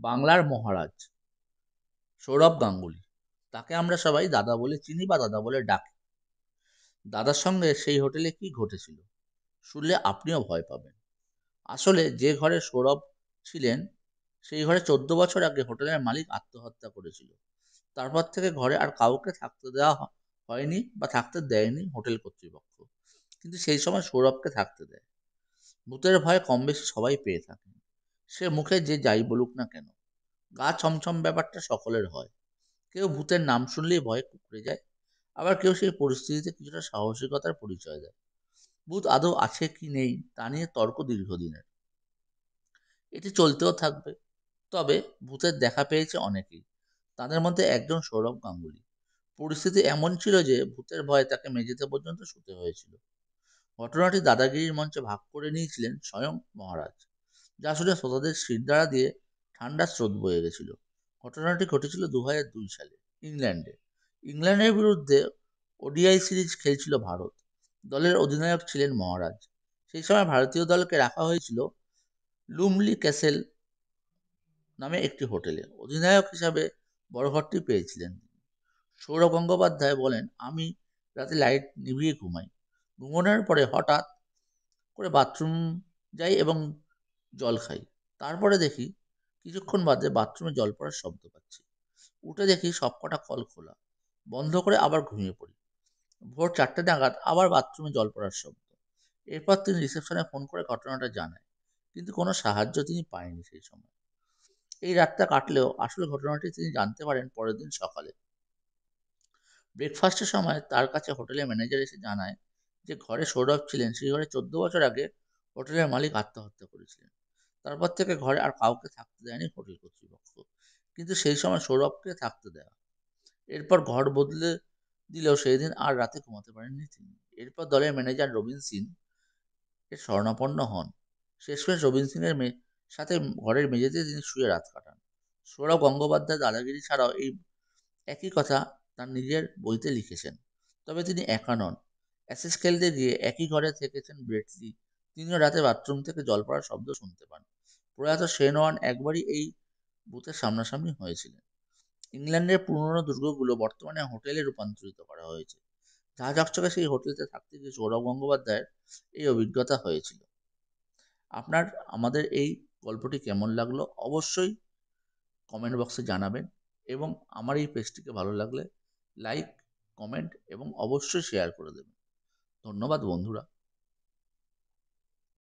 বাংলার মহারাজ সৌরভ গাঙ্গুলি। তাকে আমরা সবাই দাদা বলে চিনি বা দাদা বলে ডাকি। দাদার সঙ্গে সেই হোটেলে কি ঘটেছিল শুনলে আপনিও ভয় পাবেন। আসলে যে ঘরে সৌরভ ছিলেন সেই ঘরে 14 বছর আগে হোটেলের মালিক আত্মহত্যা করেছিল। তারপর থেকে ঘরে আর কাউকে থাকতে দেওয়া হয়নি বা থাকতে দেয়নি হোটেল কর্তৃপক্ষ। কিন্তু সেই সময় সৌরভকে থাকতে দেয়। ভূতের ভয় কম বেশি সবাই পেয়ে থাকেন, সে মুখে যে যাই বলুক না কেন। গা ছমছম ব্যাপারটা সকলের হয়। কেউ ভূতের নাম শুনলেই ভয়ে কুঁকড়ে যায়, আবার কেউ সেই পরিস্থিতিতে কিছুটা সাহসিকতার পরিচয় দেয়। ভূত আদৌ আছে কি নেই তা নিয়ে তর্ক দীর্ঘদিনের, এটি চলতেও থাকবে। তবে ভূতের দেখা পেয়েছে অনেকেই, তাদের মধ্যে একজন সৌরভ গাঙ্গুলি। পরিস্থিতি এমন ছিল যে ভূতের ভয়ে তাকে মেঝেতে পর্যন্ত শুতে হয়েছিল। ঘটনাটি দাদাগিরির মঞ্চে ভাগ করে নিয়েছিলেন স্বয়ং মহারাজ, যা শুনে শ্রোতাদের শিরদাঁড়া দিয়ে ঠান্ডা স্রোত বয়ে গেছিল। ঘটনাটি ঘটেছিল 2002 সালে ইংল্যান্ডে। ইংল্যান্ডের বিরুদ্ধে ওডিআই সিরিজ খেলছিল ভারত। দলের অধিনায়ক ছিলেন মহারাজ। সেই সময় ভারতীয় দলকে রাখা হয়েছিল লুমলি ক্যাসেল নামে একটি হোটেলে। অধিনায়ক হিসাবে বড় ঘরটি পেয়েছিলেন। সৌরভ গঙ্গোপাধ্যায় বলেন, আমি রাতে লাইট নিভিয়ে ঘুমাই। ঘুমানোর পরে হঠাৎ করে বাথরুম যাই এবং জল খাই। তারপরে দেখি কিছুক্ষণ বাদে বাথরুমে জল পড়ার শব্দ পাচ্ছি। উঠে দেখি সবকটা কল খোলা। বন্ধ করে আবার ঘুমিয়ে পড়ি। ভোর 4টে নাগাদ আবার বাথরুমে জল পড়ার শব্দ। এরপর তিনি রিসেপশনে ফোন করে ঘটনাটা জানায়, কিন্তু কোনো সাহায্য তিনি পায়নি সেই সময়। এই রাতটা কাটলেও আসল ঘটনাটি তিনি জানতে পারেন পরের দিন সকালে। ব্রেকফাস্টের সময় তার কাছে হোটেলের ম্যানেজার এসে জানায় যে ঘরে সৌরভ ছিলেন সেই ঘরে 14 বছর আগে হোটেলের মালিক আত্মহত্যা করেছিলেন। তারপর থেকে ঘরে আর কাউকে থাকতে দেয়নি হোটেল কর্তৃপক্ষ, কিন্তু সেই সময় সৌরভকে থাকতে দেওয়া। এরপর ঘর বদলে দিলেও সেই দিন আর রাতে ঘুমাতে পারেননি তিনি। এরপর দলের ম্যানেজার রবিন সিং এর শরণাপন্ন হন। শেষমেশ রবিন সিং এর সাথে ঘরের মেঝেতে তিনি শুয়ে রাত কাটান। সৌরভ গঙ্গোপাধ্যায় দাদাগিরি ছাড়াও এই একই কথা তার নিজের বইতে লিখেছেন। তবে তিনি একা নন। অ্যাশেজ খেলতে গিয়ে একই ঘরে থেকেছেন ব্রেটলি। তিনিও রাতে বাথরুম থেকে জল পড়ার শব্দ শুনতে পান। প্রয়াত শেন ওয়ার্ন একবারই এই ভূতের সামনাসামনি হয়েছিলেন। ইংল্যান্ডের পুরনো দুর্গগুলো বর্তমানে হোটেলে রূপান্তরিত করা হয়েছে। ঝাঁ চকচকে সেই হোটেলতে থাকতে গিয়ে সৌরভ গঙ্গোপাধ্যায়ের এই অভিজ্ঞতা হয়েছিল। আপনার আমাদের এই গল্পটি কেমন লাগলো অবশ্যই কমেন্ট বক্সে জানাবেন, এবং আমার এই পেজটিকে ভালো লাগলে লাইক, কমেন্ট এবং অবশ্যই শেয়ার করে দেবেন। ধন্যবাদ বন্ধুরা।